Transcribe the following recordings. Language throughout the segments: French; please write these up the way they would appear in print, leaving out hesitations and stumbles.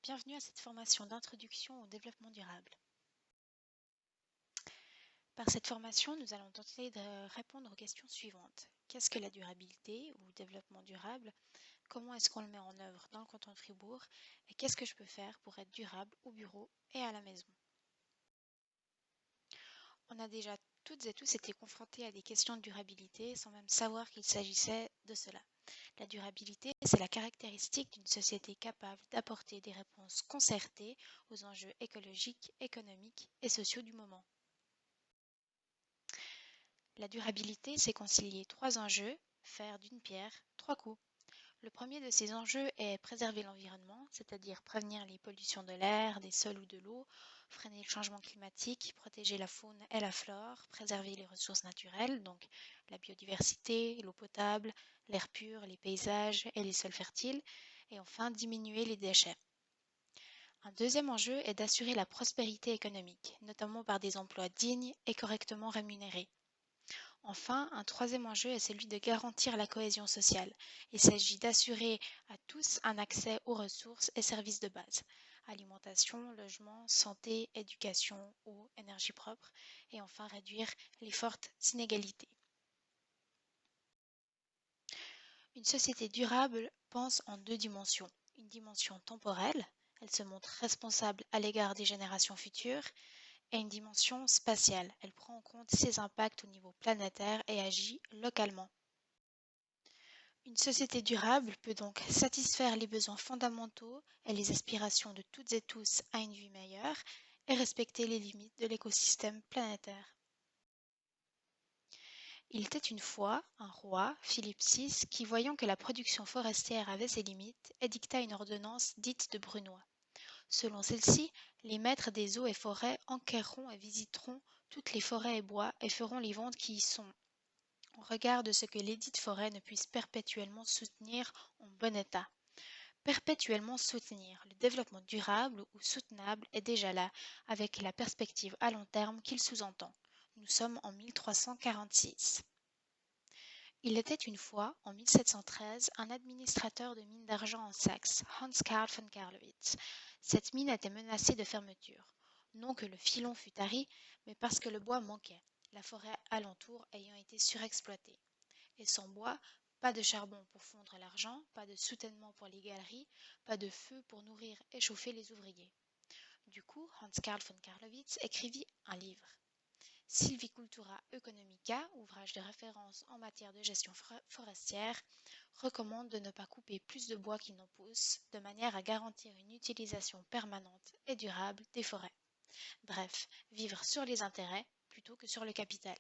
bienvenue à cette formation d'introduction au développement durable. Par cette formation, nous allons tenter de répondre aux questions suivantes. Qu'est-ce que la durabilité ou développement durable? Comment est-ce qu'on le met en œuvre dans le canton de Fribourg? Et qu'est-ce que je peux faire pour être durable au bureau et à la maison? On a déjà toutes et tous été confrontés à des questions de durabilité sans même savoir qu'il s'agissait de cela. La durabilité, c'est la caractéristique d'une société capable d'apporter des réponses concertées aux enjeux écologiques, économiques et sociaux du moment. La durabilité, c'est concilier trois enjeux, faire d'une pierre trois coups. Le premier de ces enjeux est préserver l'environnement, c'est-à-dire prévenir les pollutions de l'air, des sols ou de l'eau, freiner le changement climatique, protéger la faune et la flore, préserver les ressources naturelles, donc la biodiversité, l'eau potable, l'air pur, les paysages et les sols fertiles, et enfin diminuer les déchets. Un deuxième enjeu est d'assurer la prospérité économique, notamment par des emplois dignes et correctement rémunérés. Enfin, un troisième enjeu est celui de garantir la cohésion sociale. Il s'agit d'assurer à tous un accès aux ressources et services de base. Alimentation, logement, santé, éducation, eau, énergie propre et enfin réduire les fortes inégalités. Une société durable pense en deux dimensions. Une dimension temporelle, elle se montre responsable à l'égard des générations futures, et une dimension spatiale. Elle prend en compte ses impacts au niveau planétaire et agit localement. Une société durable peut donc satisfaire les besoins fondamentaux et les aspirations de toutes et tous à une vie meilleure et respecter les limites de l'écosystème planétaire. Il était une fois un roi, Philippe VI, qui, voyant que la production forestière avait ses limites, édicta une ordonnance dite de Brunoy. Selon celle-ci, les maîtres des eaux et forêts enquerront et visiteront toutes les forêts et bois et feront les ventes qui y sont, en regard de ce que lesdites forêts ne puissent perpétuellement soutenir en bon état. Perpétuellement soutenir le développement durable ou soutenable est déjà là, avec la perspective à long terme qu'il sous-entend. Nous sommes en 1346. Il était une fois, en 1713, un administrateur de mine d'argent en Saxe, Hans Karl von Carlowitz. Cette mine était menacée de fermeture. Non que le filon fût tari, mais parce que le bois manquait, la forêt alentour ayant été surexploitée. Et sans bois, pas de charbon pour fondre l'argent, pas de soutènement pour les galeries, pas de feu pour nourrir et chauffer les ouvriers. Du coup, Hans Karl von Carlowitz écrivit un livre. Silvicultura Economica, ouvrage de référence en matière de gestion forestière, recommande de ne pas couper plus de bois qu'il n'en pousse, de manière à garantir une utilisation permanente et durable des forêts. Bref, vivre sur les intérêts plutôt que sur le capital.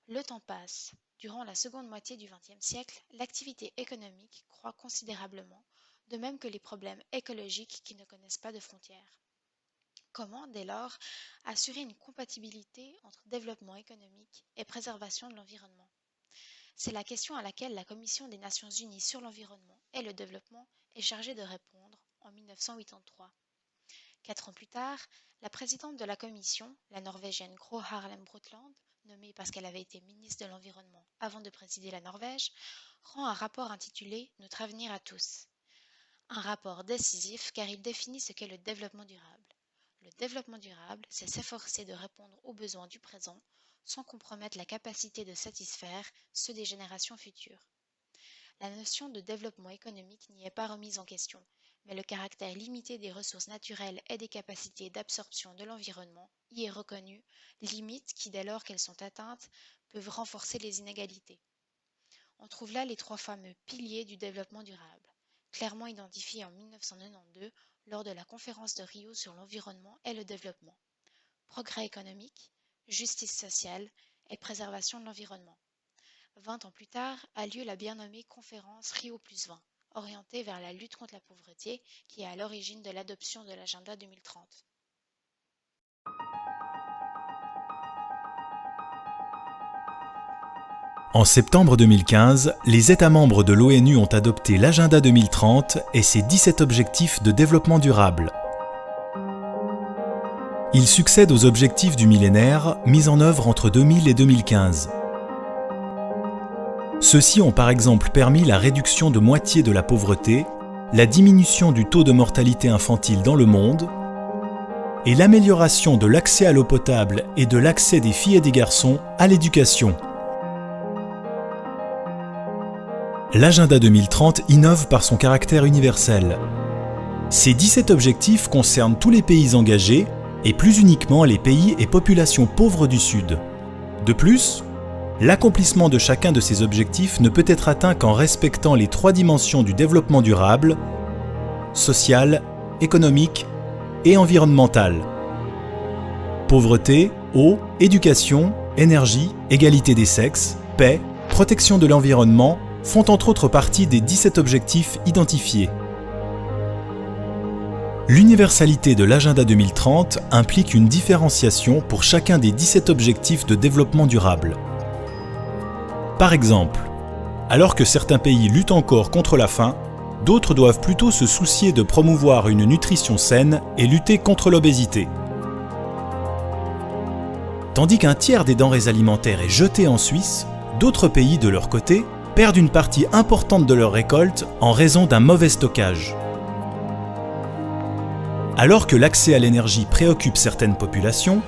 Le temps passe. Durant la seconde moitié du XXe siècle, l'activité économique croît considérablement, de même que les problèmes écologiques qui ne connaissent pas de frontières. Comment, dès lors, assurer une compatibilité entre développement économique et préservation de l'environnement? C'est la question à laquelle la Commission des Nations Unies sur l'environnement et le développement est chargée de répondre en 1983. 4 ans plus tard, la présidente de la Commission, la Norvégienne Gro Harlem Brundtland, nommée parce qu'elle avait été ministre de l'Environnement avant de présider la Norvège, rend un rapport intitulé « Notre avenir à tous ». Un rapport décisif car il définit ce qu'est le développement durable. Le développement durable, c'est s'efforcer de répondre aux besoins du présent sans compromettre la capacité de satisfaire ceux des générations futures. La notion de développement économique n'y est pas remise en question, mais le caractère limité des ressources naturelles et des capacités d'absorption de l'environnement y est reconnu, limites qui, dès lors qu'elles sont atteintes, peuvent renforcer les inégalités. On trouve là les trois fameux piliers du développement durable, clairement identifiés en 1992 lors de la conférence de Rio sur l'environnement et le développement. Progrès économique, justice sociale et préservation de l'environnement. 20 ans plus tard a lieu la bien nommée conférence Rio+20, orientée vers la lutte contre la pauvreté, qui est à l'origine de l'adoption de l'agenda 2030. En septembre 2015, les États membres de l'ONU ont adopté l'Agenda 2030 et ses 17 objectifs de développement durable. Ils succèdent aux objectifs du millénaire mis en œuvre entre 2000 et 2015. Ceux-ci ont par exemple permis la réduction de moitié de la pauvreté, la diminution du taux de mortalité infantile dans le monde et l'amélioration de l'accès à l'eau potable et de l'accès des filles et des garçons à l'éducation. L'agenda 2030 innove par son caractère universel. Ces 17 objectifs concernent tous les pays engagés et plus uniquement les pays et populations pauvres du Sud. De plus, l'accomplissement de chacun de ces objectifs ne peut être atteint qu'en respectant les 3 dimensions du développement durable, social, économique et environnemental. Pauvreté, eau, éducation, énergie, égalité des sexes, paix, protection de l'environnement font entre autres partie des 17 objectifs identifiés. L'universalité de l'agenda 2030 implique une différenciation pour chacun des 17 objectifs de développement durable. Par exemple, alors que certains pays luttent encore contre la faim, d'autres doivent plutôt se soucier de promouvoir une nutrition saine et lutter contre l'obésité. Tandis qu'un tiers des denrées alimentaires est jeté en Suisse, d'autres pays, de leur côté, perdent une partie importante de leur récolte en raison d'un mauvais stockage. Alors que l'accès à l'énergie préoccupe certaines populations,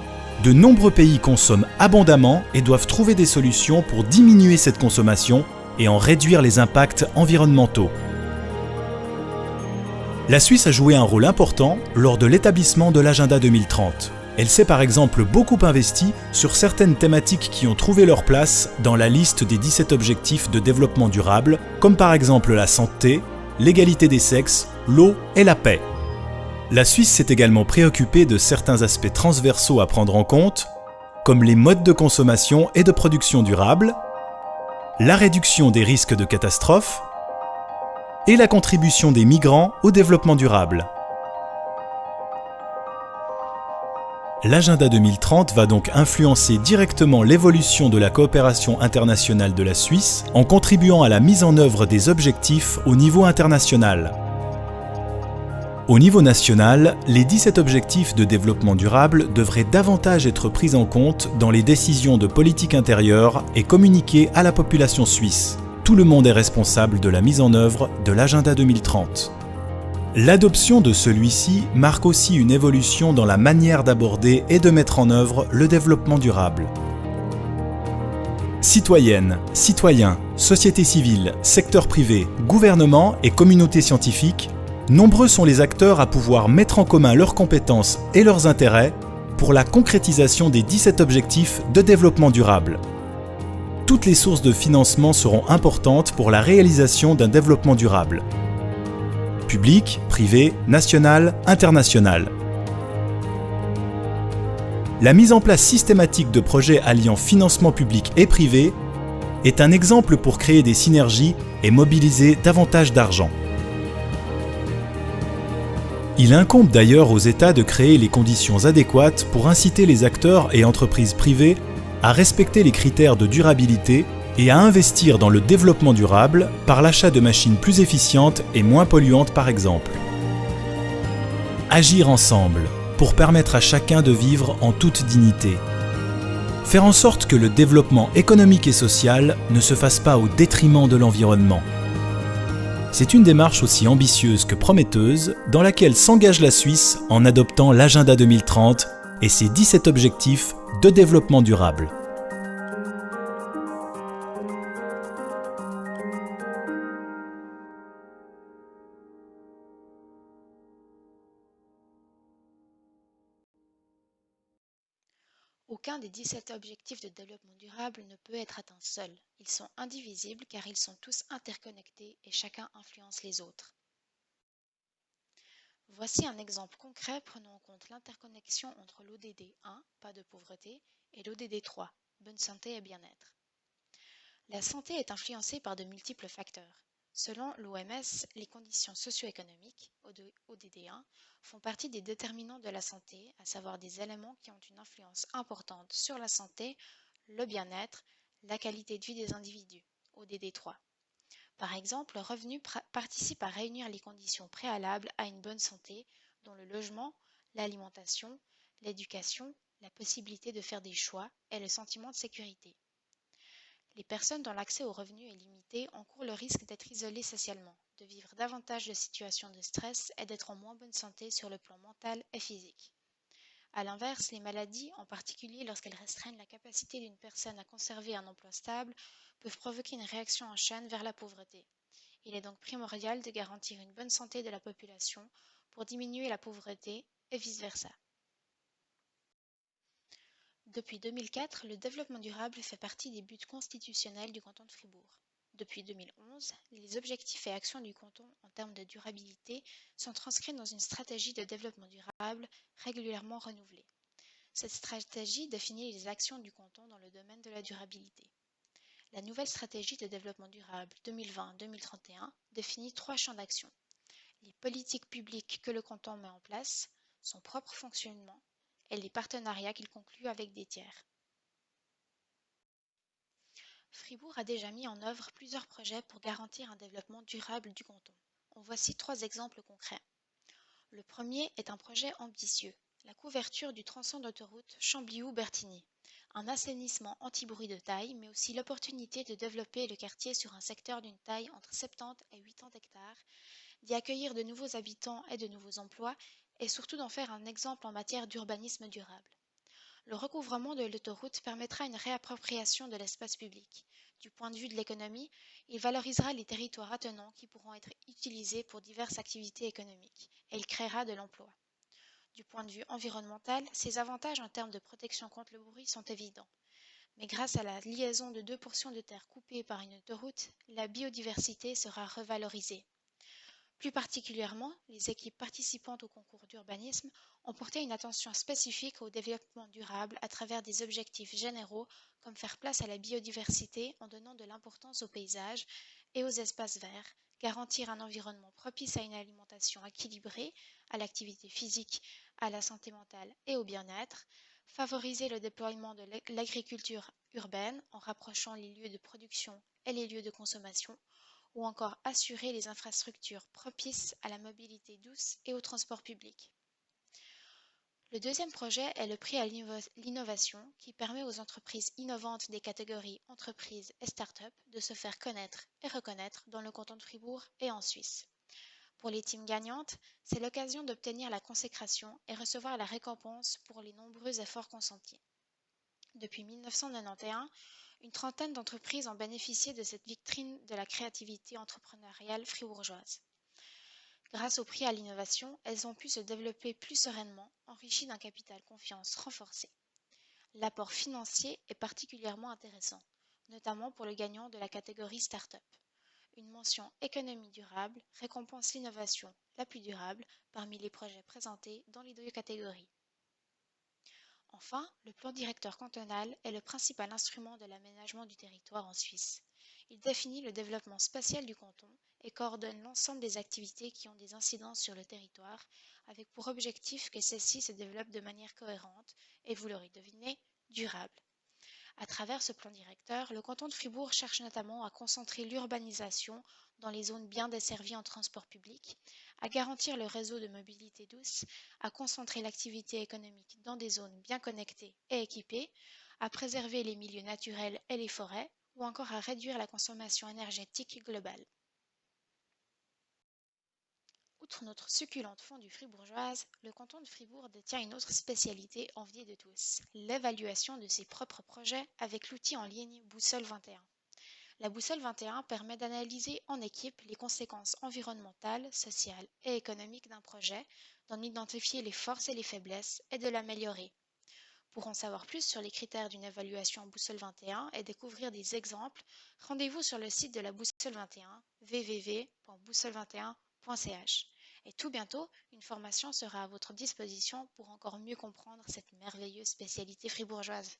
de nombreux pays consomment abondamment et doivent trouver des solutions pour diminuer cette consommation et en réduire les impacts environnementaux. La Suisse a joué un rôle important lors de l'établissement de l'agenda 2030. Elle s'est par exemple beaucoup investie sur certaines thématiques qui ont trouvé leur place dans la liste des 17 objectifs de développement durable, comme par exemple la santé, l'égalité des sexes, l'eau et la paix. La Suisse s'est également préoccupée de certains aspects transversaux à prendre en compte, comme les modes de consommation et de production durables, la réduction des risques de catastrophes et la contribution des migrants au développement durable. L'agenda 2030 va donc influencer directement l'évolution de la coopération internationale de la Suisse en contribuant à la mise en œuvre des objectifs au niveau international. Au niveau national, les 17 objectifs de développement durable devraient davantage être pris en compte dans les décisions de politique intérieure et communiquées à la population suisse. Tout le monde est responsable de la mise en œuvre de l'agenda 2030. L'adoption de celui-ci marque aussi une évolution dans la manière d'aborder et de mettre en œuvre le développement durable. Citoyennes, citoyens, société civile, secteur privé, gouvernement et communauté scientifique, nombreux sont les acteurs à pouvoir mettre en commun leurs compétences et leurs intérêts pour la concrétisation des 17 objectifs de développement durable. Toutes les sources de financement seront importantes pour la réalisation d'un développement durable. Public, privé, national, international. La mise en place systématique de projets alliant financement public et privé est un exemple pour créer des synergies et mobiliser davantage d'argent. Il incombe d'ailleurs aux États de créer les conditions adéquates pour inciter les acteurs et entreprises privées à respecter les critères de durabilité et à investir dans le développement durable par l'achat de machines plus efficientes et moins polluantes par exemple. Agir ensemble pour permettre à chacun de vivre en toute dignité. Faire en sorte que le développement économique et social ne se fasse pas au détriment de l'environnement. C'est une démarche aussi ambitieuse que prometteuse dans laquelle s'engage la Suisse en adoptant l'agenda 2030 et ses 17 objectifs de développement durable. Aucun des 17 objectifs de développement durable ne peut être atteint seul. Ils sont indivisibles car ils sont tous interconnectés et chacun influence les autres. Voici un exemple concret prenant en compte l'interconnexion entre l'ODD 1, pas de pauvreté, et l'ODD 3, bonne santé et bien-être. La santé est influencée par de multiples facteurs. Selon l'OMS, les conditions socio-économiques, ODD 1, font partie des déterminants de la santé, à savoir des éléments qui ont une influence importante sur la santé, le bien-être, la qualité de vie des individus, ODD 3. Par exemple, le revenu participe à réunir les conditions préalables à une bonne santé, dont le logement, l'alimentation, l'éducation, la possibilité de faire des choix et le sentiment de sécurité. Les personnes dont l'accès aux revenus est limité encourent le risque d'être isolées socialement, de vivre davantage de situations de stress et d'être en moins bonne santé sur le plan mental et physique. À l'inverse, les maladies, en particulier lorsqu'elles restreignent la capacité d'une personne à conserver un emploi stable, peuvent provoquer une réaction en chaîne vers la pauvreté. Il est donc primordial de garantir une bonne santé de la population pour diminuer la pauvreté et vice-versa. Depuis 2004, le développement durable fait partie des buts constitutionnels du canton de Fribourg. Depuis 2011, les objectifs et actions du canton en termes de durabilité sont transcrits dans une stratégie de développement durable régulièrement renouvelée. Cette stratégie définit les actions du canton dans le domaine de la durabilité. La nouvelle stratégie de développement durable 2020-2031 définit 3 champs d'action: les politiques publiques que le canton met en place, son propre fonctionnement et les partenariats qu'il conclut avec des tiers. Fribourg a déjà mis en œuvre plusieurs projets pour garantir un développement durable du canton. En voici 3 exemples concrets. Le premier est un projet ambitieux, la couverture du tronçon d'autoroute Chambliou-Bertigny, un assainissement anti-bruit de taille, mais aussi l'opportunité de développer le quartier sur un secteur d'une taille entre 70 et 80 hectares, d'y accueillir de nouveaux habitants et de nouveaux emplois, et surtout d'en faire un exemple en matière d'urbanisme durable. Le recouvrement de l'autoroute permettra une réappropriation de l'espace public. Du point de vue de l'économie, il valorisera les territoires attenants qui pourront être utilisés pour diverses activités économiques, et il créera de l'emploi. Du point de vue environnemental, ses avantages en termes de protection contre le bruit sont évidents. Mais grâce à la liaison de 2 portions de terre coupées par une autoroute, la biodiversité sera revalorisée. Plus particulièrement, les équipes participantes au concours d'urbanisme ont porté une attention spécifique au développement durable à travers des objectifs généraux comme faire place à la biodiversité en donnant de l'importance aux paysages et aux espaces verts, garantir un environnement propice à une alimentation équilibrée, à l'activité physique, à la santé mentale et au bien-être, favoriser le déploiement de l'agriculture urbaine en rapprochant les lieux de production et les lieux de consommation, ou encore assurer les infrastructures propices à la mobilité douce et au transport public. Le deuxième projet est le prix à l'innovation qui permet aux entreprises innovantes des catégories entreprises et start-up de se faire connaître et reconnaître dans le canton de Fribourg et en Suisse. Pour les teams gagnantes, c'est l'occasion d'obtenir la consécration et recevoir la récompense pour les nombreux efforts consentis. Depuis 1991, une trentaine d'entreprises ont bénéficié de cette vitrine de la créativité entrepreneuriale fribourgeoise. Grâce au prix à l'innovation, elles ont pu se développer plus sereinement, enrichies d'un capital confiance renforcé. L'apport financier est particulièrement intéressant, notamment pour le gagnant de la catégorie Start-up. Une mention économie durable récompense l'innovation la plus durable parmi les projets présentés dans les 2 catégories. Enfin, le plan directeur cantonal est le principal instrument de l'aménagement du territoire en Suisse. Il définit le développement spatial du canton et coordonne l'ensemble des activités qui ont des incidences sur le territoire, avec pour objectif que celles-ci se développent de manière cohérente et, vous l'aurez deviné, durable. À travers ce plan directeur, le canton de Fribourg cherche notamment à concentrer l'urbanisation dans les zones bien desservies en transport public, à garantir le réseau de mobilité douce, à concentrer l'activité économique dans des zones bien connectées et équipées, à préserver les milieux naturels et les forêts, ou encore à réduire la consommation énergétique globale. Outre notre succulente fondue fribourgeoise, le canton de Fribourg détient une autre spécialité enviée de tous, l'évaluation de ses propres projets avec l'outil en ligne Boussole 21. La Boussole 21 permet d'analyser en équipe les conséquences environnementales, sociales et économiques d'un projet, d'en identifier les forces et les faiblesses et de l'améliorer. Pour en savoir plus sur les critères d'une évaluation Boussole 21 et découvrir des exemples, rendez-vous sur le site de la Boussole 21, www.boussole21.ch. Et tout bientôt, une formation sera à votre disposition pour encore mieux comprendre cette merveilleuse spécialité fribourgeoise.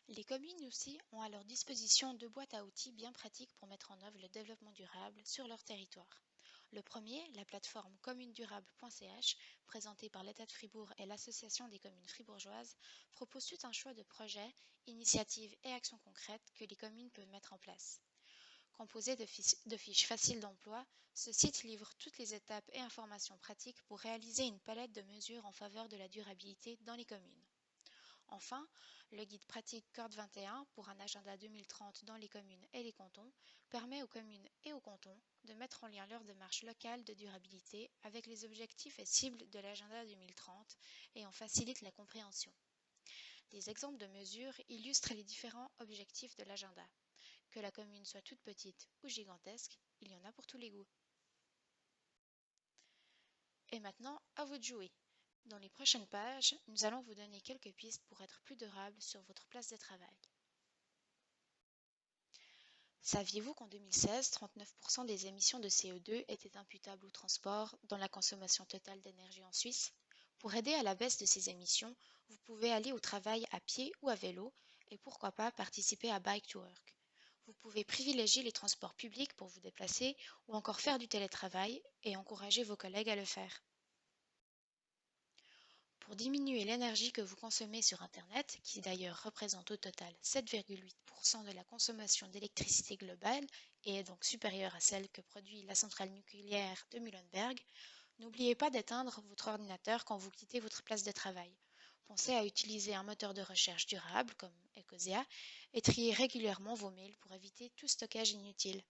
Les communes aussi ont à leur disposition 2 boîtes à outils bien pratiques pour mettre en œuvre le développement durable sur leur territoire. Le premier, la plateforme communedurable.ch, présentée par l'État de Fribourg et l'Association des communes fribourgeoises, propose tout un choix de projets, initiatives et actions concrètes que les communes peuvent mettre en place. Composé de fiches faciles d'emploi, ce site livre toutes les étapes et informations pratiques pour réaliser une palette de mesures en faveur de la durabilité dans les communes. Enfin, le guide pratique CORD 21 pour un agenda 2030 dans les communes et les cantons permet aux communes et aux cantons de mettre en lien leur démarche locale de durabilité avec les objectifs et cibles de l'agenda 2030 et en facilite la compréhension. Des exemples de mesures illustrent les différents objectifs de l'agenda. Que la commune soit toute petite ou gigantesque, il y en a pour tous les goûts. Et maintenant, à vous de jouer. Dans les prochaines pages, nous allons vous donner quelques pistes pour être plus durable sur votre place de travail. Saviez-vous qu'en 2016, 39% des émissions de CO2 étaient imputables au transport dans la consommation totale d'énergie en Suisse? Pour aider à la baisse de ces émissions, vous pouvez aller au travail à pied ou à vélo et pourquoi pas participer à Bike to Work. Vous pouvez privilégier les transports publics pour vous déplacer ou encore faire du télétravail et encourager vos collègues à le faire. Pour diminuer l'énergie que vous consommez sur Internet, qui d'ailleurs représente au total 7,8% de la consommation d'électricité globale et est donc supérieure à celle que produit la centrale nucléaire de Muhlenberg, n'oubliez pas d'éteindre votre ordinateur quand vous quittez votre place de travail. Pensez à utiliser un moteur de recherche durable comme Ecosia et trier régulièrement vos mails pour éviter tout stockage inutile.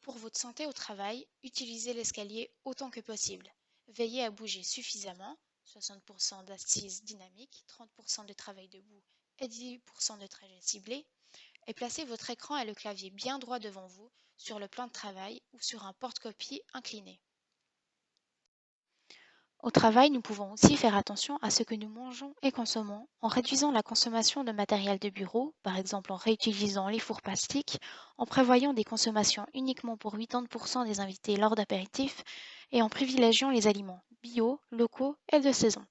Pour votre santé au travail, utilisez l'escalier autant que possible. Veillez à bouger suffisamment, 60% d'assises dynamiques, 30% de travail debout et 10% de trajets ciblés, et placez votre écran et le clavier bien droit devant vous, sur le plan de travail ou sur un porte-copie incliné. Au travail, nous pouvons aussi faire attention à ce que nous mangeons et consommons en réduisant la consommation de matériel de bureau, par exemple en réutilisant les fours plastiques, en prévoyant des consommations uniquement pour 80% des invités lors d'apéritifs et en privilégiant les aliments bio, locaux et de saison.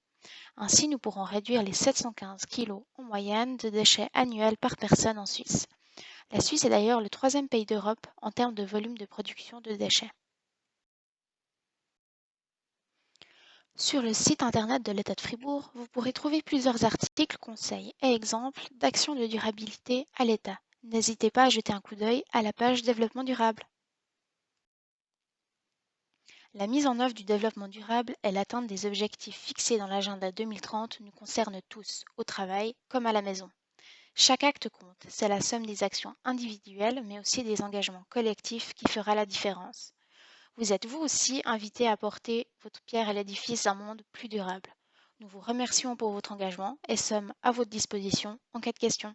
Ainsi, nous pourrons réduire les 715 kg en moyenne de déchets annuels par personne en Suisse. La Suisse est d'ailleurs le 3e pays d'Europe en termes de volume de production de déchets. Sur le site internet de l'État de Fribourg, vous pourrez trouver plusieurs articles, conseils et exemples d'actions de durabilité à l'État. N'hésitez pas à jeter un coup d'œil à la page Développement durable. La mise en œuvre du développement durable et l'atteinte des objectifs fixés dans l'agenda 2030 nous concernent tous, au travail comme à la maison. Chaque acte compte, c'est la somme des actions individuelles mais aussi des engagements collectifs qui fera la différence. Vous êtes vous aussi invité à apporter votre pierre à l'édifice d'un monde plus durable. Nous vous remercions pour votre engagement et sommes à votre disposition en cas de questions.